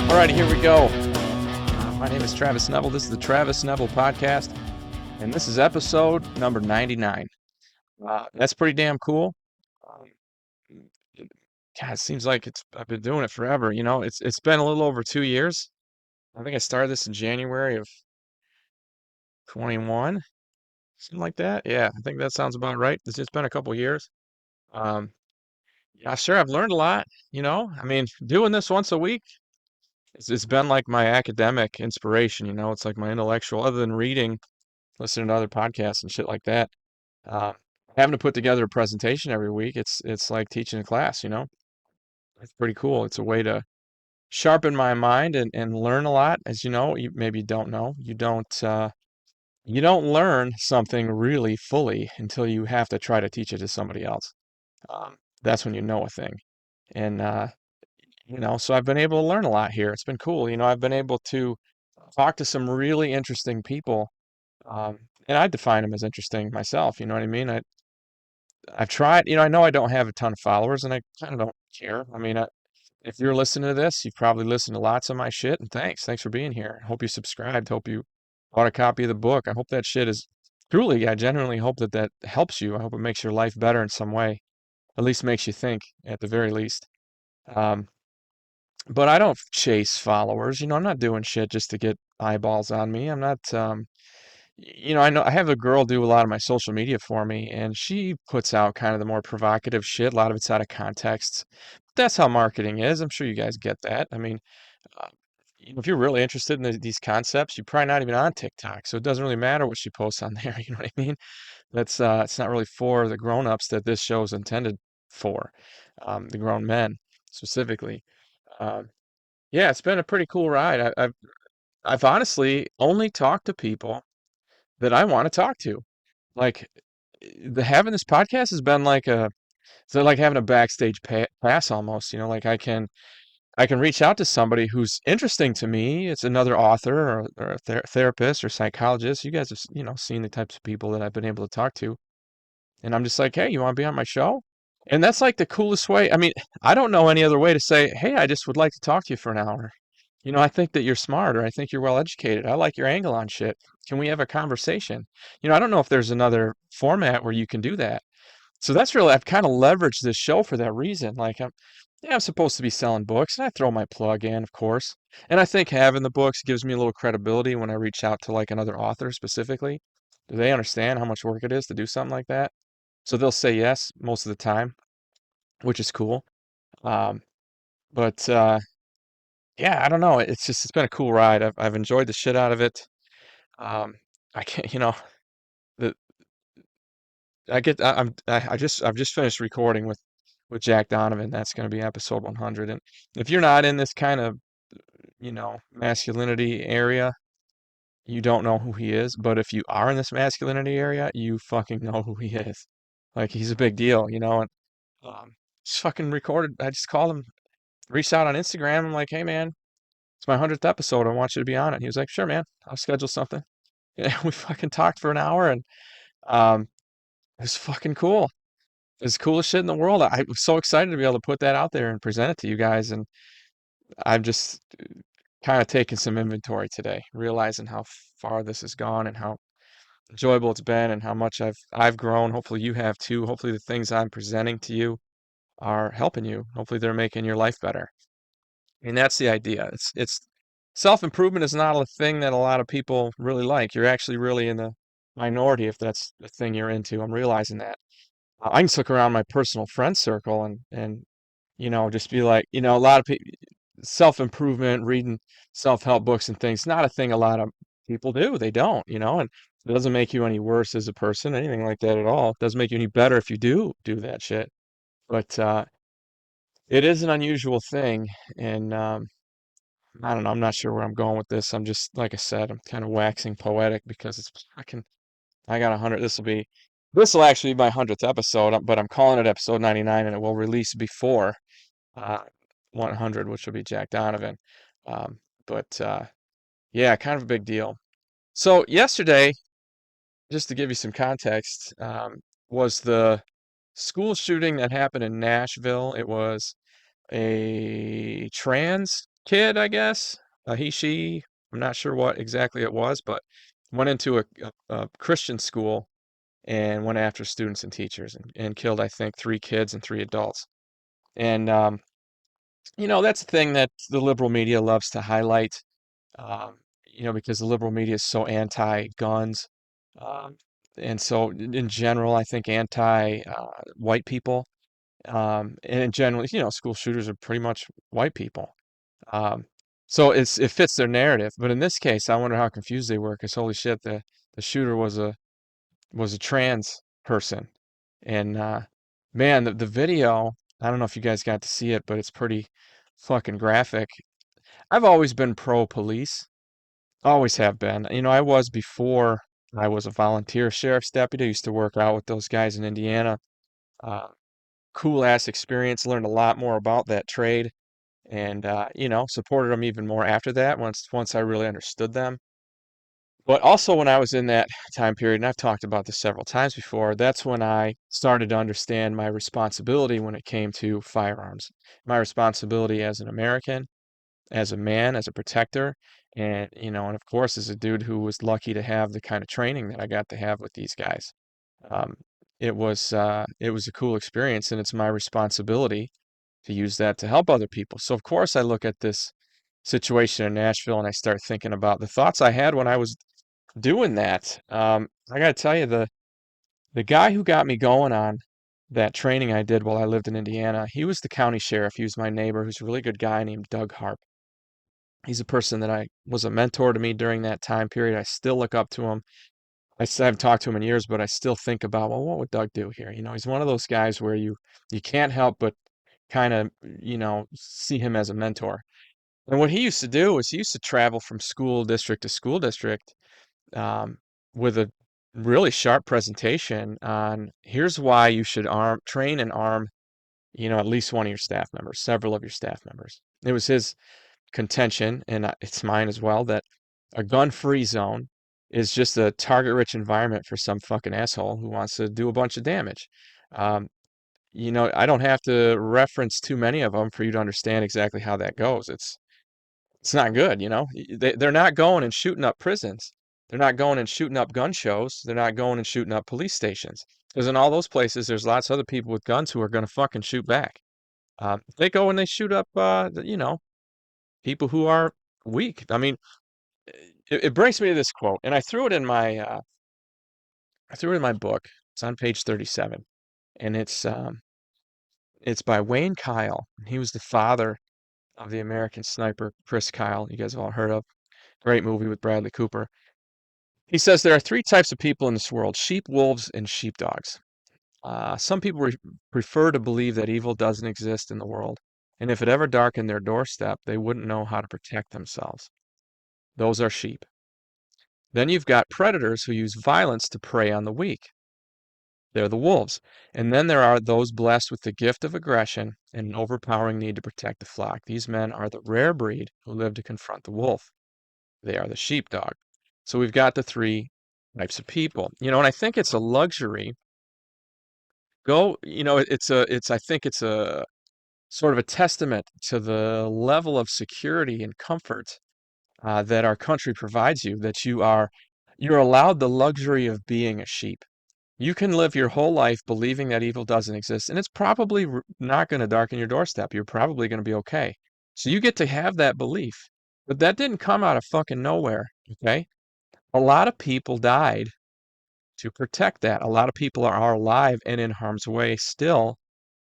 All right, here we go. My name is Travis Neville. This is the Travis Neville Podcast, and this is episode number 99. That's pretty damn cool. Um, God, it seems like I've been doing it forever. It's been a little over 2 years. I think I started this in January of 21, something like that. Yeah, I think that sounds about right. It's just been a couple years. Um, yeah, sure, I've learned a lot. I mean, doing this once a week. It's been like my academic inspiration, it's like my intellectual, other than reading, listening to other podcasts and shit like that. Uh, Having to put together a presentation every week, it's like teaching a class. It's pretty cool. It's a way to sharpen my mind and learn a lot. As you know, maybe you don't know, you don't learn something really fully until you have to try to teach it to somebody else. That's when you know a thing. And so I've been able to learn a lot here. It's been cool. I've been able to talk to some really interesting people. Um, and I define them as interesting myself. You know what I mean? I've tried, I know I don't have a ton of followers and I kind of don't care. I mean, if you're listening to this, you've probably listened to lots of my shit, and thanks. Thanks for being here. I hope you subscribed. Hope you bought a copy of the book. I hope that shit is truly, I genuinely hope that helps you. I hope it makes your life better in some way. At least makes you think at the very least. Um, but I don't chase followers. I'm not doing shit just to get eyeballs on me. I'm not, I know I have a girl do a lot of my social media for me, and she puts out kind of the more provocative shit. A lot of it's out of context. That's how marketing is. I'm sure you guys get that. I mean, uh, if you're really interested in these concepts, you're probably not even on TikTok, so it doesn't really matter what she posts on there. You know what I mean? It's not really for the grown-ups that this show is intended for, the grown men specifically. Um, yeah, it's been a pretty cool ride. I've honestly only talked to people that I want to talk to. Like the having this podcast has been like it's like having a backstage pass almost. Like I can reach out to somebody who's interesting to me. It's another author or a therapist or psychologist. You guys have seen the types of people that I've been able to talk to, and I'm just like, hey, you want to be on my show? And that's like the coolest way. I mean, I don't know any other way to say, hey, I just would like to talk to you for an hour. I think that you're smart, or I think you're well educated. I like your angle on shit. Can we have a conversation? I don't know if there's another format where you can do that. So that's really, I've kind of leveraged this show for that reason. Like, I'm supposed to be selling books, and I throw my plug in, of course. And I think having the books gives me a little credibility when I reach out to like another author specifically. Do they understand how much work it is to do something like that? So they'll say yes most of the time, which is cool. Um, but yeah, I don't know. It's been a cool ride. I've enjoyed the shit out of it. Um, I can't, the I get I've just finished recording with Jack Donovan. That's going to be episode 100. And if you're not in this kind of masculinity area, you don't know who he is. But if you are in this masculinity area, you fucking know who he is. Like he's a big deal. And just fucking recorded. I just called him, reached out on Instagram. I'm like, hey man, it's my 100th episode. I want you to be on it. He was like, sure man, I'll schedule something. Yeah, we fucking talked for an hour, and um, it was fucking cool. It's the coolest shit in the world. I was so excited to be able to put that out there and present it to you guys. And I've just kind of taken some inventory today, realizing how far this has gone and how enjoyable it's been and how much I've grown. Hopefully you have too. Hopefully the things I'm presenting to you are helping you. Hopefully they're making your life better. And that's the idea. It's self-improvement is not a thing that a lot of people really like. You're actually really in the minority if that's the thing you're into. I'm realizing that. I can look around my personal friend circle and just be like, a lot of people self-improvement, reading self-help books and things, not a thing a lot of people do. They don't, and it doesn't make you any worse as a person, anything like that at all. It doesn't make you any better if you do that shit. But it is an unusual thing, and I don't know. I'm not sure where I'm going with this. I'm just, like I said, I'm kind of waxing poetic because I got 100. This will actually be my 100th episode, but I'm calling it episode 99, and it will release before uh, 100, which will be Jack Donovan. But yeah, kind of a big deal. So yesterday, just to give you some context, was the school shooting that happened in Nashville. It was a trans kid, I guess, a he, she. I'm not sure what exactly it was, but went into a Christian school and went after students and teachers and killed, I think, three kids and three adults. And that's the thing that the liberal media loves to highlight, because the liberal media is so anti-guns. Um, and so, in general, I think anti-white people. And in general, school shooters are pretty much white people. Um, so it fits their narrative. But in this case, I wonder how confused they were, because holy shit, the shooter was a trans person. And man, the video, I don't know if you guys got to see it, but it's pretty fucking graphic. I've always been pro police. Always have been. I was before I was a volunteer sheriff's deputy. I used to work out with those guys in Indiana. Uh, cool ass experience. Learned a lot more about that trade, and supported them even more after that. Once I really understood them. But also when I was in that time period, and I've talked about this several times before, that's when I started to understand my responsibility when it came to firearms. My responsibility as an American, as a man, as a protector, and of course as a dude who was lucky to have the kind of training that I got to have with these guys. Um, it was a cool experience, and it's my responsibility to use that to help other people. So of course I look at this situation in Nashville and I start thinking about the thoughts I had when I was doing that. I got to tell you, the guy who got me going on that training I did while I lived in Indiana, he was the county sheriff. He was my neighbor, who's a really good guy named Doug Harp. He's a person that I was a mentor to me during that time period. I still look up to him. Haven't talked to him in years, but I still think about, well, what would Doug do here? He's one of those guys where you can't help but kind of, see him as a mentor. And what he used to do is he used to travel from school district to school district, um, with a really sharp presentation on here's why you should train and arm, at least one of your staff members, several of your staff members. It was his contention, and it's mine as well, that a gun-free zone is just a target-rich environment for some fucking asshole who wants to do a bunch of damage. Um, I don't have to reference too many of them for you to understand exactly how that goes. It's not good. They're not going and shooting up prisons. They're not going and shooting up gun shows. They're not going and shooting up police stations. Because in all those places, there's lots of other people with guns who are going to fucking shoot back. They go and they shoot up, people who are weak. I mean, it brings me to this quote, and I threw it in my book. It's on page 37, and it's by Wayne Kyle. He was the father of the American sniper Chris Kyle. You guys have all heard of. Great movie with Bradley Cooper. He says there are three types of people in this world: sheep, wolves, and sheepdogs. Some people prefer to believe that evil doesn't exist in the world, and if it ever darkened their doorstep, they wouldn't know how to protect themselves. Those are sheep. Then you've got predators who use violence to prey on the weak. They're the wolves. And then there are those blessed with the gift of aggression and an overpowering need to protect the flock. These men are the rare breed who live to confront the wolf. They are the sheepdog. So we've got the three types of people. And I think it's a luxury. I think it's a sort of a testament to the level of security and comfort that our country provides you, that you're allowed the luxury of being a sheep. You can live your whole life believing that evil doesn't exist, and it's probably not going to darken your doorstep. You're probably going to be okay. So you get to have that belief. But that didn't come out of fucking nowhere, okay? A lot of people died to protect that. A lot of people are alive and in harm's way still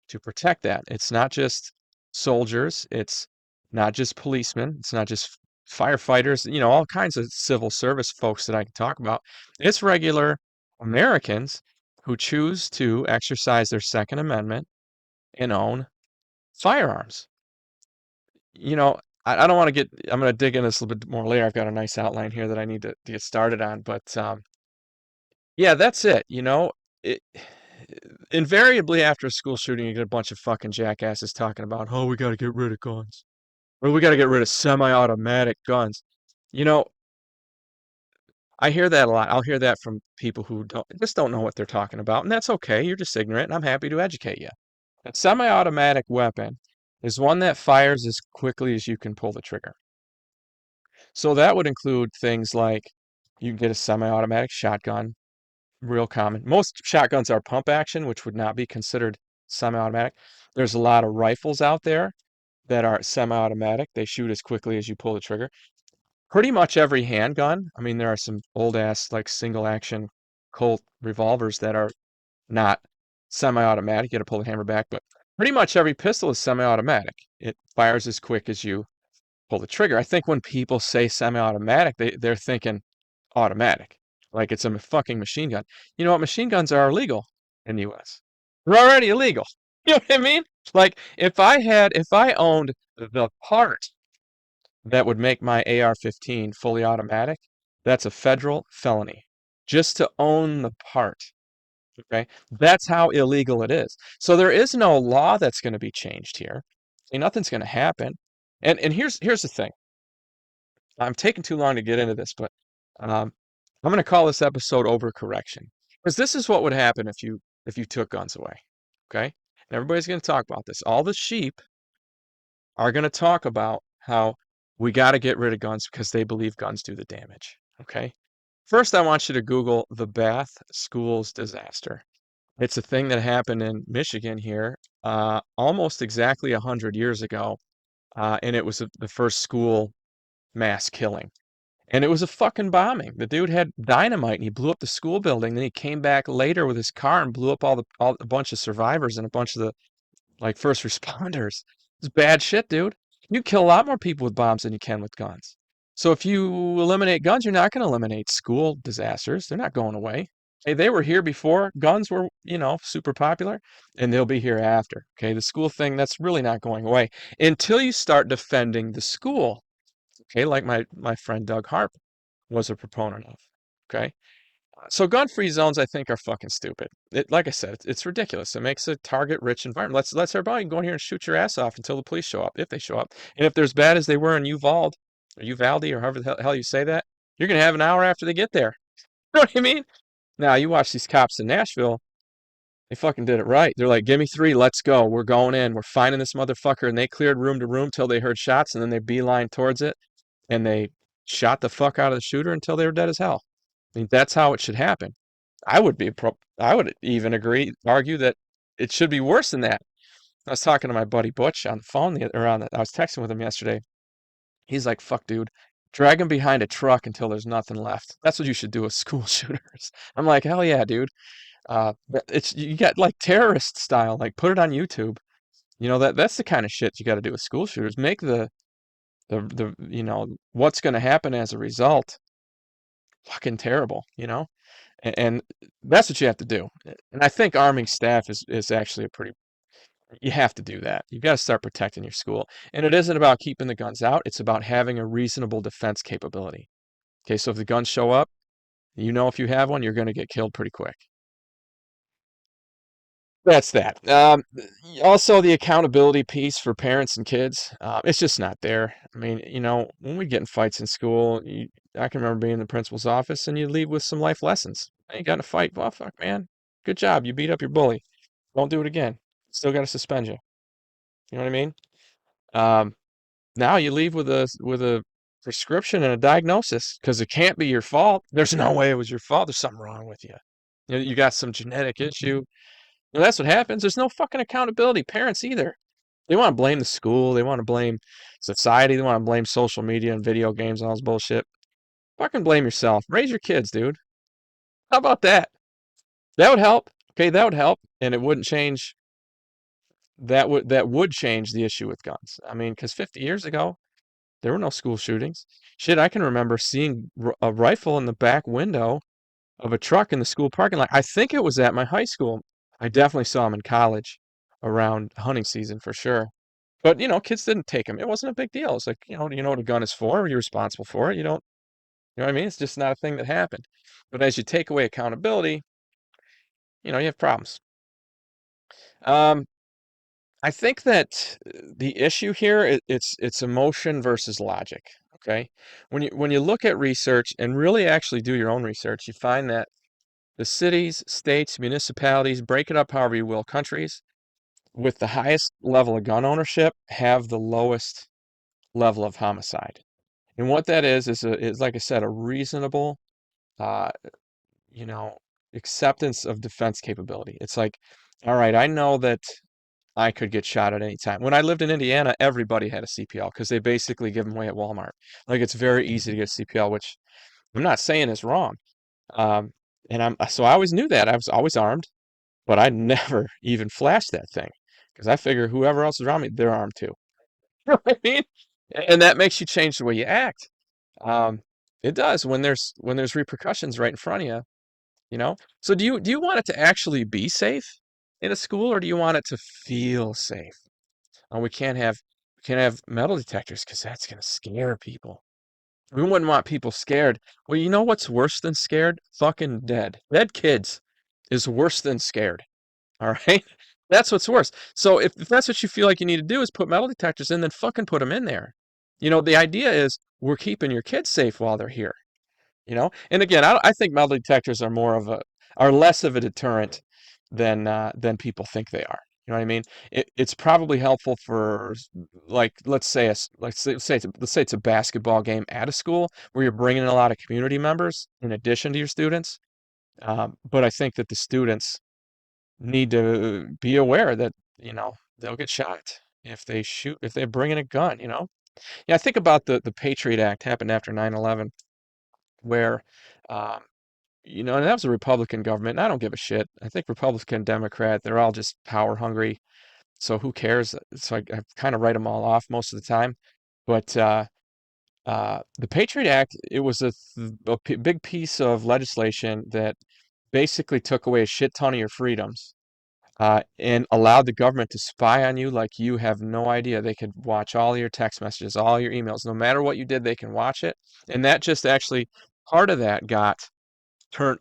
to protect that. It's not just soldiers, it's not just policemen, it's not just firefighters, all kinds of civil service folks that I can talk about. It's regular Americans who choose to exercise their Second Amendment and own firearms. I don't want to I'm going to dig into this a little bit more later. I've got a nice outline here that I need to get started on, but yeah, that's it. It, invariably after a school shooting, you get a bunch of fucking jackasses talking about, oh, we got to get rid of guns, or we got to get rid of semi-automatic guns. You know, I hear that a lot. I'll hear that from people who don't know what they're talking about, and that's okay. You're just ignorant, and I'm happy to educate you. A semi-automatic weapon is one that fires as quickly as you can pull the trigger. So that would include things like you can get a semi-automatic shotgun, real common. Most shotguns are pump action, which would not be considered semi-automatic. There's a lot of rifles out there that are semi-automatic. They shoot as quickly as you pull the trigger. Pretty much every handgun. I mean, there are some old ass like single action Colt revolvers that are not semi-automatic. You got to pull the hammer back, but pretty much every pistol is semi-automatic. It fires as quick as you pull the trigger. I think when people say semi-automatic, they're thinking automatic, like it's a fucking machine gun. You know what? Machine guns are illegal in the U.S. They're already illegal. You know what I mean? Like if I owned the part that would make my AR-15 fully automatic, that's a federal felony. Just to own the part. Okay? That's how illegal it is. So there is no law that's going to be changed here. See, nothing's going to happen. And here's the thing. I'm taking too long to get into this, but I'm going to call this episode Overcorrection. Because this is what would happen if you took guns away. Okay? And everybody's going to talk about this. All the sheep are going to talk about how we got to get rid of guns because they believe guns do the damage. Okay? First, I want you to Google the Bath Schools disaster. It's a thing that happened in Michigan here almost exactly 100 years ago, and it was the first school mass killing. And it was a fucking bombing. The dude had dynamite and he blew up the school building. Then he came back later with his car and blew up a bunch of survivors and a bunch of the like first responders. It's bad shit, dude. You kill a lot more people with bombs than you can with guns. So if you eliminate guns, you're not going to eliminate school disasters. They're not going away. Hey, they were here before guns were, super popular, and they'll be here after. Okay, the school thing, that's really not going away until you start defending the school. Okay, like my friend Doug Harp was a proponent of. Okay, so gun-free zones, I think, are fucking stupid. Like I said, it's ridiculous. It makes a target-rich environment. Let's everybody go in here and shoot your ass off until the police show up, if they show up. And if they're as bad as they were in Uvalde, or Uvalde, or however the hell you say that, you're gonna have an hour after they get there. You know what I mean? Now you watch these cops in Nashville. They fucking did it right. They're like, "Give me three, let's go. We're going in. We're finding this motherfucker." And they cleared room to room till they heard shots, and then they beeline towards it, and they shot the fuck out of the shooter until they were dead as hell. I mean, that's how it should happen. I would even argue that it should be worse than that. I was talking to my buddy Butch on the phone, I was texting with him yesterday. He's like, "Fuck, dude, drag him behind a truck until there's nothing left. That's what you should do with school shooters." I'm like, "Hell yeah, dude." But you got like terrorist style, like put it on YouTube. That's the kind of shit you got to do with school shooters. Make the what's going to happen as a result fucking terrible. And that's what you have to do. And I think arming staff is actually you have to do that. You've got to start protecting your school. And it isn't about keeping the guns out, it's about having a reasonable defense capability. Okay, so if the guns show up, if you have one, you're going to get killed pretty quick. That's that. Also, the accountability piece for parents and kids, it's just not there. I mean, when we get in fights in school, I can remember being in the principal's office and you leave with some life lessons. I ain't got in a fight. Well, fuck, man. Good job. You beat up your bully. Don't do it again. Still got to suspend you. You know what I mean? Um, Now you leave with a prescription and a diagnosis because it can't be your fault. There's no way it was your fault. There's something wrong with you. You got some genetic issue. That's what happens. There's no fucking accountability. Parents either. They want to blame the school. They want to blame society. They want to blame social media and video games and all this bullshit. Fucking blame yourself. Raise your kids, dude. How about that? That would help. Okay, that would help, and it wouldn't change. That would change the issue with guns. I mean, because 50 years ago there were no school shootings. Shit, I can remember seeing a rifle in the back window of a truck in the school parking lot. I think it was at my high school. I definitely saw them in college around hunting season for sure. But kids didn't take them. It wasn't a big deal. It's like, do you know what a gun is for? You're responsible for it. You don't, you know what I mean? It's just not a thing that happened. But as you take away accountability, you have problems. Um, I think that the issue here it's emotion versus logic. Okay. When you look at research and really actually do your own research, you find that the cities, states, municipalities, break it up however you will, countries with the highest level of gun ownership have the lowest level of homicide. And what that is like I said, a reasonable, uh, you know, acceptance of defense capability. It's like, all right, I know that I could get shot at any time. When I lived in Indiana, everybody had a CPL because they basically give them away at Walmart. Like it's very easy to get a CPL, which I'm not saying is wrong. Um, and so I always knew that. I was always armed, but I never even flashed that thing because I figure whoever else is around me, they're armed too. You know what I mean? And that makes you change the way you act. Um, it does when there's repercussions right in front of you, you know? So do you want it to actually be safe in a school, or do you want it to feel safe? We can't have metal detectors because that's gonna scare people. We wouldn't want people scared. Well, you know what's worse than scared? Fucking dead. Dead kids is worse than scared. All right? That's what's worse. So if that's what you feel like you need to do is put metal detectors in, then fucking put them in there. The idea is we're keeping your kids safe while they're here. And again, I think metal detectors are less of a deterrent than people think they are. You know what I mean? It's probably helpful for, like, let's say it's a basketball game at a school where you're bringing in a lot of community members in addition to your students. But I think that the students need to be aware that they'll get shot if they bring in a gun. Yeah, I think about the Patriot Act happened after 9/11, where um, and that was a Republican government, and I don't give a shit. I think Republican, Democrat, they're all just power hungry. So who cares? So I kind of write them all off most of the time. But the Patriot Act, it was big piece of legislation that basically took away a shit ton of your freedoms, and allowed the government to spy on you like you have no idea. They could watch all your text messages, all your emails, no matter what you did, they can watch it. And that just actually, part of that got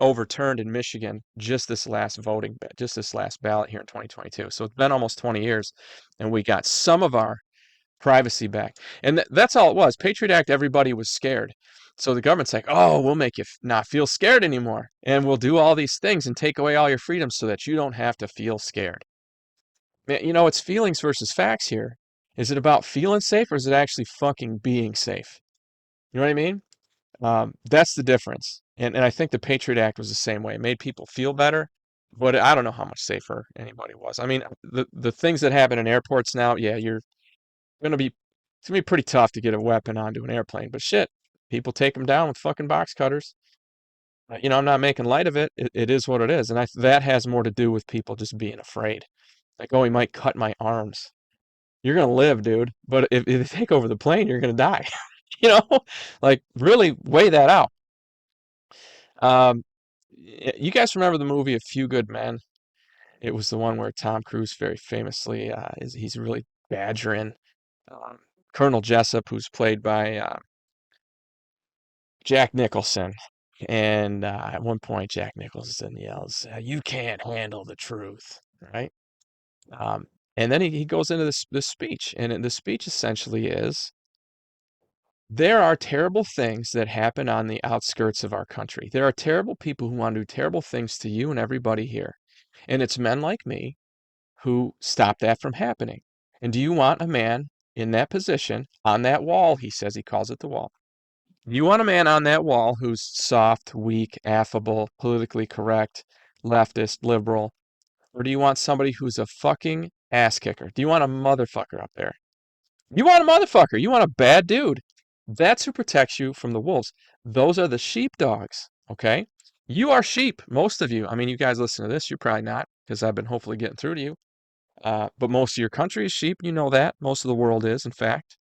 overturned in Michigan just this last ballot here in 2022. So it's been almost 20 years, and we got some of our privacy back. And that's all it was. Patriot Act, everybody was scared. So the government's like, oh, we'll make you not feel scared anymore. And we'll do all these things and take away all your freedoms so that you don't have to feel scared. Man, it's feelings versus facts here. Is it about feeling safe, or is it actually fucking being safe? You know what I mean? That's the difference. And I think the Patriot Act was the same way. It made people feel better, but I don't know how much safer anybody was. I mean, the things that happen in airports now, yeah, gonna be it's gonna be pretty tough to get a weapon onto an airplane. But shit, people take them down with fucking box cutters. I'm not making light of it. It is what it is, and that has more to do with people just being afraid. Like, oh, he might cut my arms. You're gonna live, dude. But if they take over the plane, you're gonna die. You know, like really weigh that out. Um, you guys remember the movie A Few Good Men? It was the one where Tom Cruise very famously he's really badgering um, Colonel Jessup, who's played by Jack Nicholson. And at one point, Jack Nicholson yells, "You can't handle the truth," right? Um, and then he goes into this speech, and the speech essentially is, there are terrible things that happen on the outskirts of our country. There are terrible people who want to do terrible things to you and everybody here. And it's men like me who stop that from happening. And do you want a man in that position, on that wall? He calls it the wall. Do you want a man on that wall who's soft, weak, affable, politically correct, leftist, liberal? Or do you want somebody who's a fucking ass kicker? Do you want a motherfucker up there? You want a motherfucker. You want a bad dude. That's who protects you from the wolves. Those are the sheepdogs, okay? You are sheep, most of you. I mean, you guys listen to this, you're probably not, because I've been hopefully getting through to you. But most of your country is sheep. You know that. Most of the world is, in fact.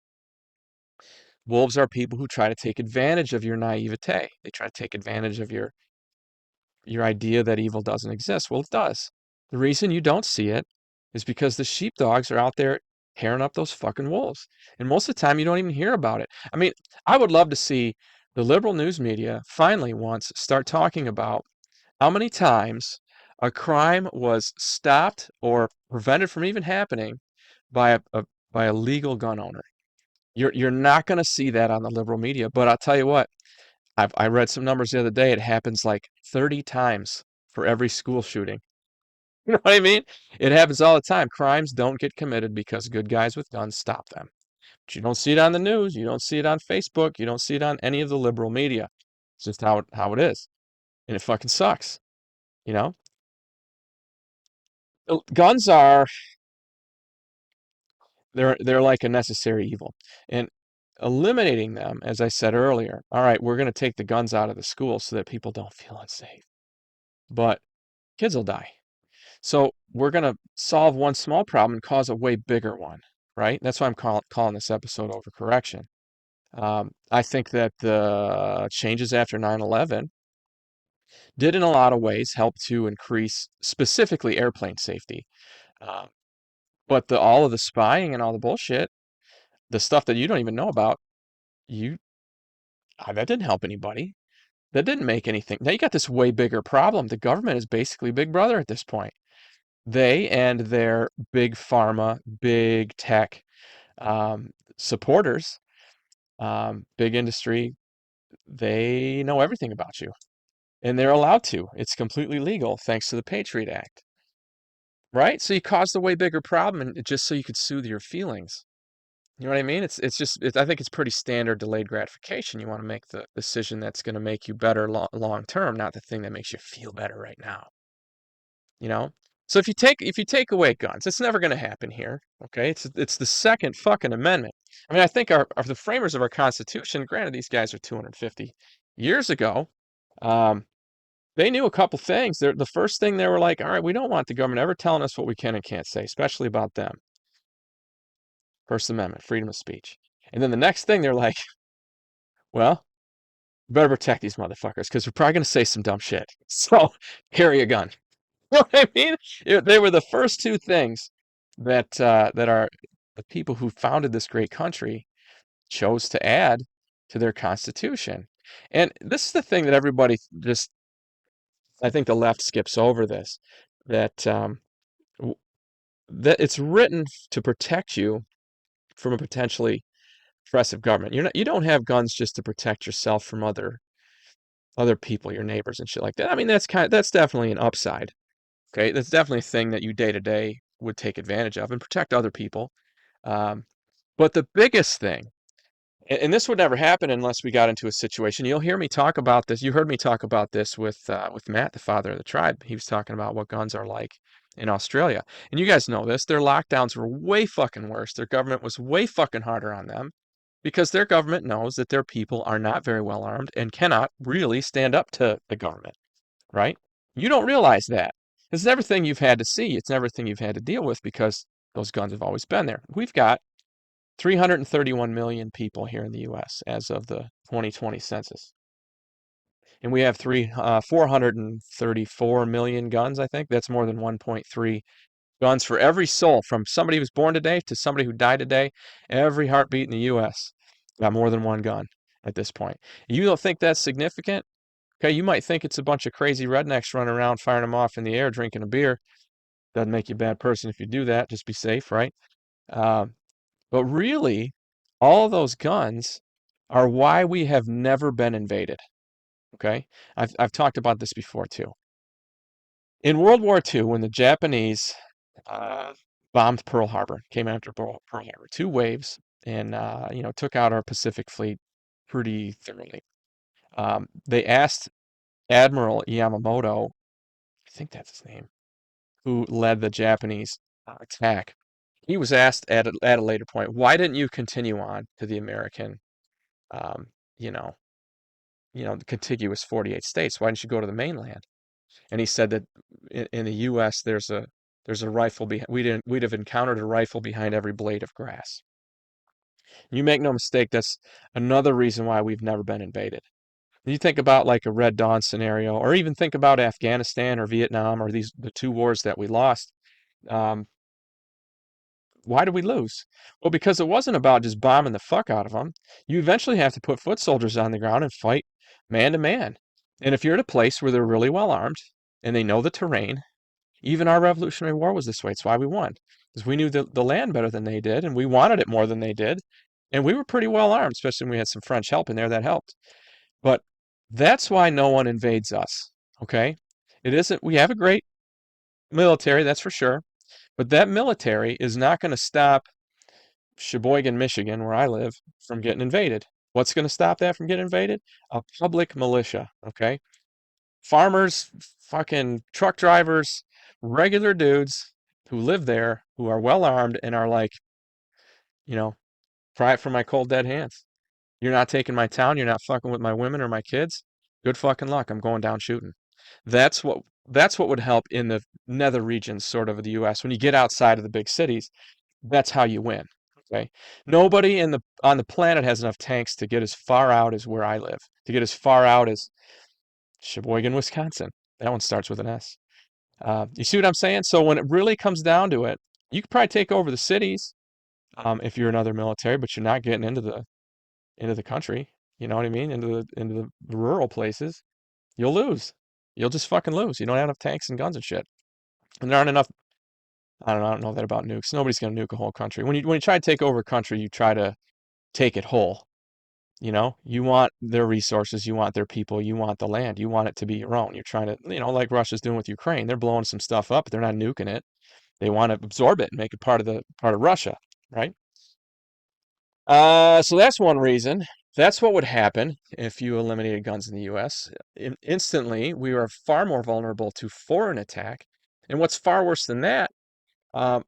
Wolves are people who try to take advantage of your naivete. They try to take advantage of your idea that evil doesn't exist. Well, it does. The reason you don't see it is because the sheepdogs are out there tearing up those fucking wolves. And most of the time, you don't even hear about it. I mean, I would love to see the liberal news media finally once start talking about how many times a crime was stopped or prevented from even happening by a legal gun owner. You're not going to see that on the liberal media. But I'll tell you what, I read some numbers the other day. It happens like 30 times for every school shooting. You know what I mean? It happens all the time. Crimes don't get committed because good guys with guns stop them. But you don't see it on the news. You don't see it on Facebook. You don't see it on any of the liberal media. It's just how it is. And it fucking sucks, you know? Guns are they're like a necessary evil. And eliminating them, as I said earlier, all right, we're going to take the guns out of the school so that people don't feel unsafe. But kids will die. So we're going to solve one small problem and cause a way bigger one, right? That's why I'm calling this episode Overcorrection. I think that the changes after 9/11 did, in a lot of ways, help to increase specifically airplane safety. Uh, but all of the spying and all the bullshit, the stuff that you don't even know about, you that didn't help anybody. That didn't make anything. Now you got this way bigger problem. The government is basically Big Brother at this point. They and their big pharma, big tech supporters, big industry, they know everything about you. And they're allowed to. It's completely legal thanks to the Patriot Act, right? So you caused a way bigger problem and just so you could soothe your feelings. You know what I mean? I think it's pretty standard delayed gratification. You want to make the decision that's going to make you better long term, not the thing that makes you feel better right now. You know? So if you take away guns, it's never going to happen here. Okay? It's the second fucking amendment. I mean, I think the framers of our Constitution, granted these guys are 250 years ago, um, they knew a couple things. The first thing they were like, all right, we don't want the government ever telling us what we can and can't say, especially about them. First Amendment, freedom of speech. And then the next thing they're like, well, you better protect these motherfuckers because we're probably going to say some dumb shit. So carry a gun. You know what I mean? They were the first two things that are the people who founded this great country chose to add to their Constitution. And this is the thing that everybody just, I think the left skips over this, that that it's written to protect you from a potentially oppressive government. You don't have guns just to protect yourself from other people, your neighbors and shit like that. I mean, that's definitely an upside. Okay, that's definitely a thing that you day to day would take advantage of and protect other people. Um, but the biggest thing, and this would never happen unless we got into a situation. You'll hear me talk about this. You heard me talk about this with Matt, the father of the tribe. He was talking about what guns are like in Australia, and you guys know this. Their lockdowns were way fucking worse. Their government was way fucking harder on them because their government knows that their people are not very well armed and cannot really stand up to the government, right? You don't realize that. It's everything you've had to see. It's everything you've had to deal with because those guns have always been there. We've got 331 million people here in the U.S. as of the 2020 census. And we have 434 million guns, I think. That's more than 1.3 guns for every soul, from somebody who's born today to somebody who died today. Every heartbeat in the U.S. got more than one gun at this point. You don't think that's significant? Okay, you might think it's a bunch of crazy rednecks running around firing them off in the air, drinking a beer. Doesn't make you a bad person if you do that. Just be safe, right? Um, but really, all of those guns are why we have never been invaded. Okay, I've talked about this before too. In World War II, when the Japanese uh, bombed Pearl Harbor, came after Pearl Harbor, two waves, and took out our Pacific Fleet pretty thoroughly. They asked Admiral Yamamoto, I think that's his name, who led the Japanese attack. He was asked at a later point, why didn't you continue on to the American, um, you know, the contiguous 48 states? Why didn't you go to the mainland? And he said that in the U.S. there's a rifle behind. We'd have encountered a rifle behind every blade of grass. You make no mistake, that's another reason why we've never been invaded. You think about like a Red Dawn scenario, or even think about Afghanistan or Vietnam or the two wars that we lost. Um, why did we lose? Well, because it wasn't about just bombing the fuck out of them. You eventually have to put foot soldiers on the ground and fight man to man. And if you're at a place where they're really well armed and they know the terrain, even our Revolutionary War was this way. It's why we won. Because we knew the land better than they did, and we wanted it more than they did. And we were pretty well armed, especially when we had some French help in there that helped. But that's why no one invades us. Okay? It isn't, we have a great military, that's for sure. But that military is not going to stop Sheboygan, Michigan, where I live, from getting invaded. What's going to stop that from getting invaded? A public militia. Okay? Farmers, fucking truck drivers, regular dudes who live there, who are well armed and are like, you know, pry it from my cold dead hands. You're not taking my town. You're not fucking with my women or my kids. Good fucking luck. I'm going down shooting. That's what that's what would help in the nether regions, sort of the U.S. When you get outside of the big cities, that's how you win. Okay. Nobody in the on the planet has enough tanks to get as far out as where I live, to get as far out as Sheboygan, Wisconsin. That one starts with an S. You see what I'm saying? So when it really comes down to it, you could probably take over the cities if you're another military, but you're not getting into the country. You know what I mean? Into the rural places. You'll lose. You'll just fucking lose. You don't have enough tanks and guns and shit. And there aren't enough. I don't know that about nukes. Nobody's gonna nuke a whole country. When you try to take over a country, you try to take it whole. You want their resources, you want their people, you want the land, you want it to be your own. You're trying to, like Russia's doing with Ukraine. They're blowing some stuff up, but they're not nuking it. They want to absorb it and make it part of Russia, right? So that's one reason. That's what would happen if you eliminated guns in the U.S. Instantly, we are far more vulnerable to foreign attack. And what's far worse than that, um,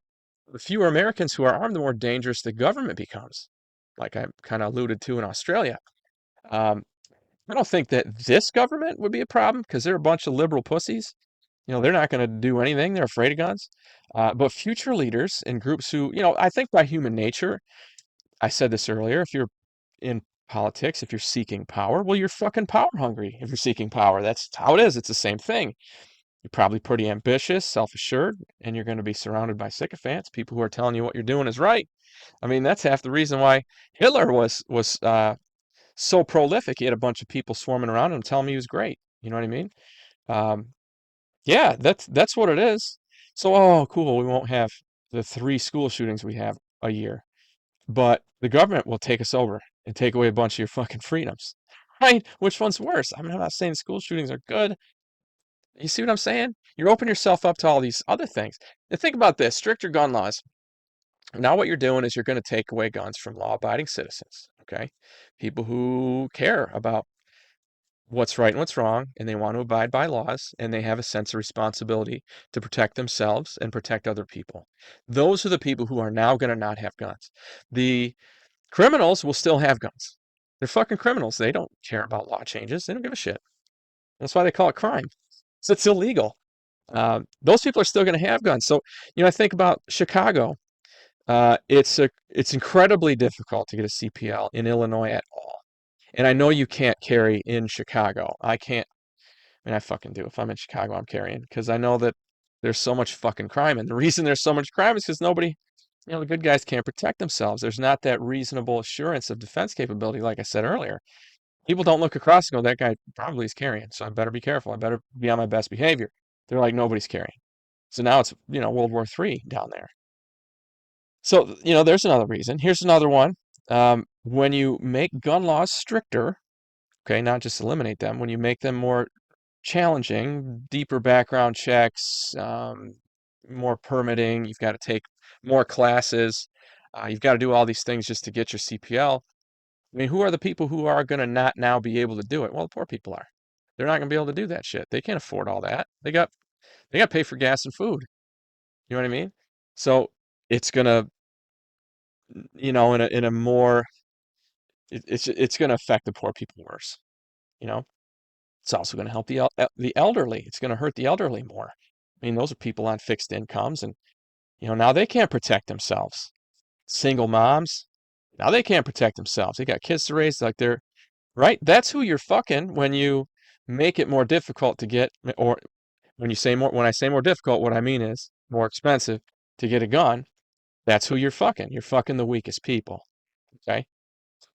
the fewer Americans who are armed, the more dangerous the government becomes, like I kind of alluded to in Australia. Um, I don't think that this government would be a problem because they're a bunch of liberal pussies. They're not going to do anything. They're afraid of guns. But future leaders and groups who, I think by human nature, I said this earlier, if you're in politics, if you're seeking power, well, you're fucking power hungry if you're seeking power. That's how it is. It's the same thing. You're probably pretty ambitious, self-assured, and you're going to be surrounded by sycophants, people who are telling you what you're doing is right. I mean, that's half the reason why Hitler was so prolific. He had a bunch of people swarming around him telling me he was great. You know what I mean? Um, yeah, that's what it is. So, oh, cool. We won't have the 3 school shootings we have a year, but the government will take us over and take away a bunch of your fucking freedoms. Right? Which one's worse? I mean, I'm not saying school shootings are good. You see what I'm saying? You're opening yourself up to all these other things. And think about this, stricter gun laws. Now what you're doing is you're going to take away guns from law-abiding citizens, okay? People who care about what's right and what's wrong, and they want to abide by laws, and they have a sense of responsibility to protect themselves and protect other people. Those are the people who are now going to not have guns. The criminals will still have guns. They're fucking criminals. They don't care about law changes. They don't give a shit. That's why they call it crime. So it's illegal. Those people are still going to have guns. So, I think about Chicago. It's incredibly difficult to get a CPL in Illinois at all. And I know you can't carry in Chicago. I can't. I mean, I fucking do. If I'm in Chicago, I'm carrying because I know that there's so much fucking crime. And the reason there's so much crime is because nobody, the good guys can't protect themselves. There's not that reasonable assurance of defense capability, like I said earlier. People don't look across and go, that guy probably is carrying, so I better be careful. I better be on my best behavior. They're like, nobody's carrying. So now it's, World War III down there. So, there's another reason. Here's another one. When you make gun laws stricter, okay, not just eliminate them, when you make them more challenging, deeper background checks, more permitting, you've got to take more classes, you've got to do all these things just to get your CPL. I mean, who are the people who are going to not now be able to do it? Well, the poor people are. They're not going to be able to do that shit. They can't afford all that. They got to pay for gas and food. You know what I mean? So it's gonna, in a more, it's gonna affect the poor people worse. You know, it's also gonna help the elderly. It's gonna hurt the elderly more. I mean, those are people on fixed incomes, and now they can't protect themselves. Single moms, now they can't protect themselves. They got kids to raise, like they're right. That's who you're fucking when you make it more difficult to get, or when I say more difficult, what I mean is more expensive to get a gun. That's who you're fucking. You're fucking the weakest people. Okay.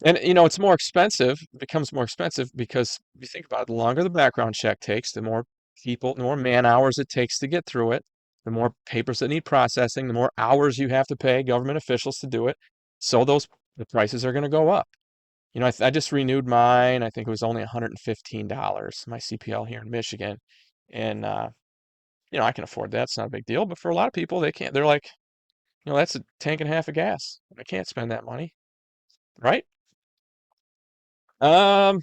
And it's more expensive, becomes more expensive because if you think about it, the longer the background check takes, the more people, the more man hours it takes to get through it, the more papers that need processing, the more hours you have to pay government officials to do it. So those the prices are going to go up. I just renewed mine. I think it was only $115, my CPL here in Michigan. And, I can afford that. It's not a big deal. But for a lot of people, they can't. They're like, that's a tank and a half of gas. I can't spend that money, right? Um,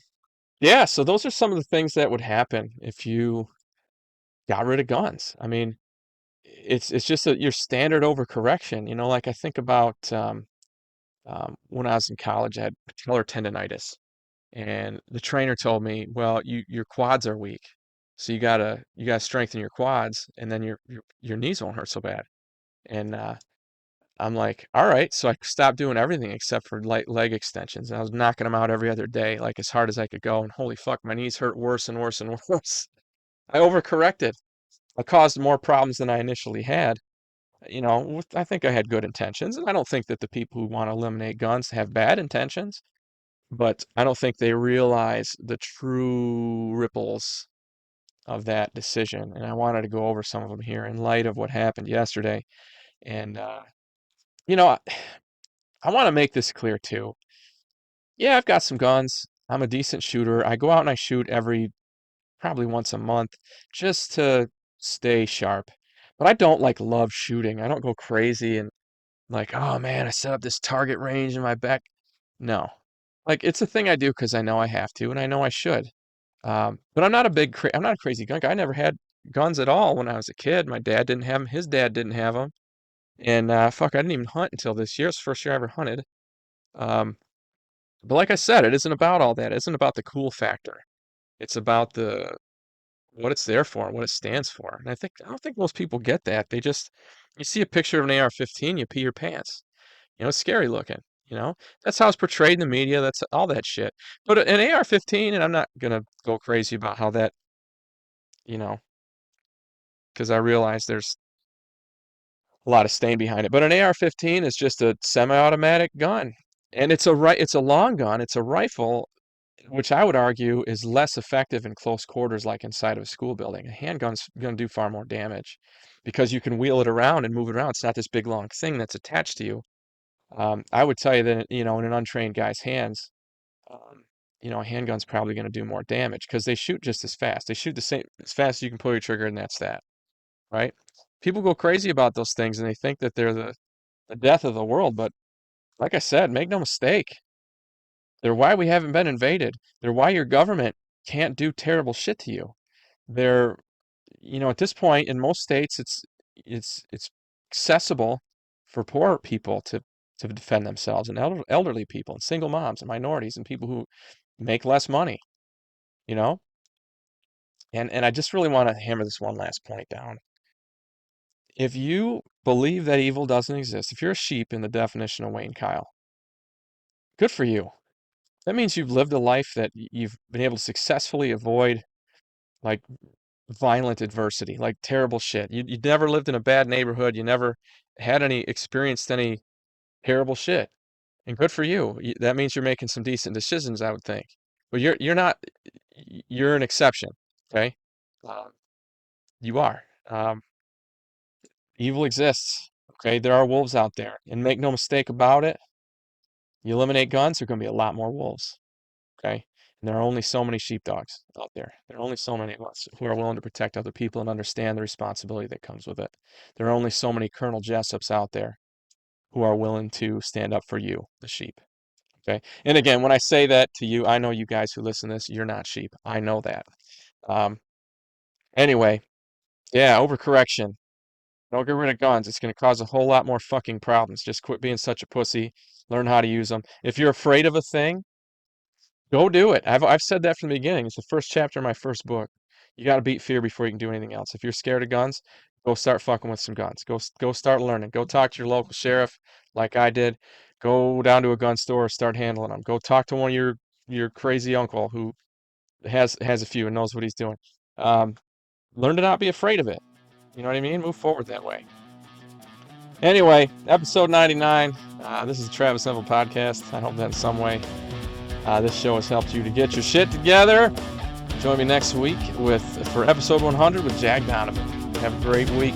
yeah, so those are some of the things that would happen if you got rid of guns. I mean, it's just your standard overcorrection. Like I think about when I was in college, I had patellar tendonitis, and the trainer told me, "Well, your quads are weak, so you gotta strengthen your quads, and then your knees won't hurt so bad." And I'm like, "All right." So I stopped doing everything except for light leg extensions, and I was knocking them out every other day, like as hard as I could go. And holy fuck, my knees hurt worse and worse and worse. I overcorrected. I caused more problems than I initially had. I think I had good intentions, and I don't think that the people who want to eliminate guns have bad intentions, but I don't think they realize the true ripples of that decision. And I wanted to go over some of them here in light of what happened yesterday. And, you know, I, I want to make this clear too. Yeah, I've got some guns. I'm a decent shooter. I go out and I shoot probably once a month just to stay sharp. But I don't like love shooting. I don't go crazy and like, oh man, I set up this target range in my back. No. Like it's a thing I do because I know I have to and I know I should. But I'm not a crazy gun guy. I never had guns at all when I was a kid. My dad didn't have them. His dad didn't have them. And fuck, I didn't even hunt until this year. It's the first year I ever hunted. Um, but like I said, it isn't about all that. It isn't about the cool factor. It's about the what it's there for and what it stands for. And I don't think most people get that. You see a picture of an AR-15, you pee your pants. It's scary looking. That's how it's portrayed in the media. That's all that shit. But an AR-15, and I'm not gonna go crazy about how that, you know, because I realize there's a lot of stain behind it. But an AR-15 is just a semi-automatic gun, and it's a long gun. It's a rifle, which I would argue is less effective in close quarters, like inside of a school building. A handgun's going to do far more damage because you can wheel it around and move it around. It's not this big long thing that's attached to you. I would tell you that, in an untrained guy's hands, um, a handgun's probably going to do more damage because they shoot just as fast. They shoot the same as fast as you can pull your trigger, and that's that, right? People go crazy about those things and they think that they're the death of the world. But like I said, make no mistake, they're why we haven't been invaded. They're why your government can't do terrible shit to you. They're, at this point in most states, it's accessible for poor people to defend themselves, and elderly people, and single moms, and minorities, and people who make less money. You know, and I just really want to hammer this one last point down. If you believe that evil doesn't exist, if you're a sheep in the definition of Wayne Kyle, good for you. That means you've lived a life that you've been able to successfully avoid like violent adversity, like terrible shit. You never lived in a bad neighborhood. You never had experienced any terrible shit. And good for you. That means you're making some decent decisions, I would think. But you're not. You're an exception. Okay, um, you are. Evil exists. Okay, there are wolves out there, and make no mistake about it. You eliminate guns, there are going to be a lot more wolves. Okay, and there are only so many sheepdogs out there. There are only so many of us who are willing to protect other people and understand the responsibility that comes with it. There are only so many Colonel Jessups out there who are willing to stand up for you, the sheep. Okay. And again, when I say that to you, I know you guys who listen to this, you're not sheep. I know that. Um, anyway, yeah, overcorrection. Don't get rid of guns. It's going to cause a whole lot more fucking problems. Just quit being such a pussy. Learn how to use them. If you're afraid of a thing, go do it. I've said that from the beginning. It's the first chapter of my first book. You got to beat fear before you can do anything else. If you're scared of guns, go start fucking with some guns. Go start learning. Go talk to your local sheriff like I did. Go down to a gun store, start handling them. Go talk to one of your crazy uncle who has a few and knows what he's doing. Um, Learn to not be afraid of it. You know what I mean? Move forward that way. Anyway, episode 99. This is the Travis Neville podcast. I hope that in some way this show has helped you to get your shit together. Join me next week for episode 100 with Jack Donovan. Have a great week.